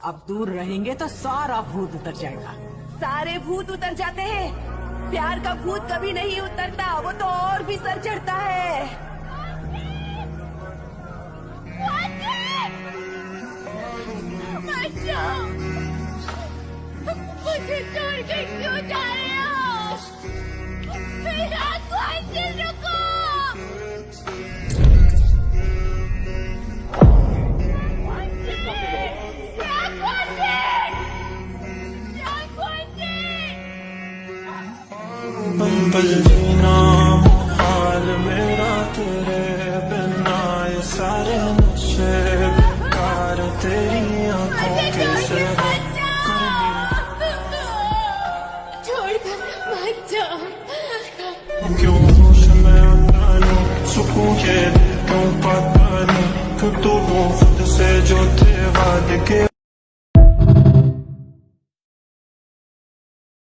अब दूर रहेंगे तो सारा भूत उतर जाएगा। सारे भूत उतर जाते हैं, प्यार का भूत कभी नहीं उतरता, वो तो और भी सर चढ़ता है। मुझे छोड़ के क्यों जा रहे हो? मेरा क्वांटल रुको। जीना हाल मेरा तेरे बिना, ये सारे नशे बेकार तेरी आंखों के सिवा। छोड़कर मत जाओ। क्यों होश में आता नहीं, सुकून के क्यों पाता नहीं, क्यों तू वो खुद से जो थे वादे के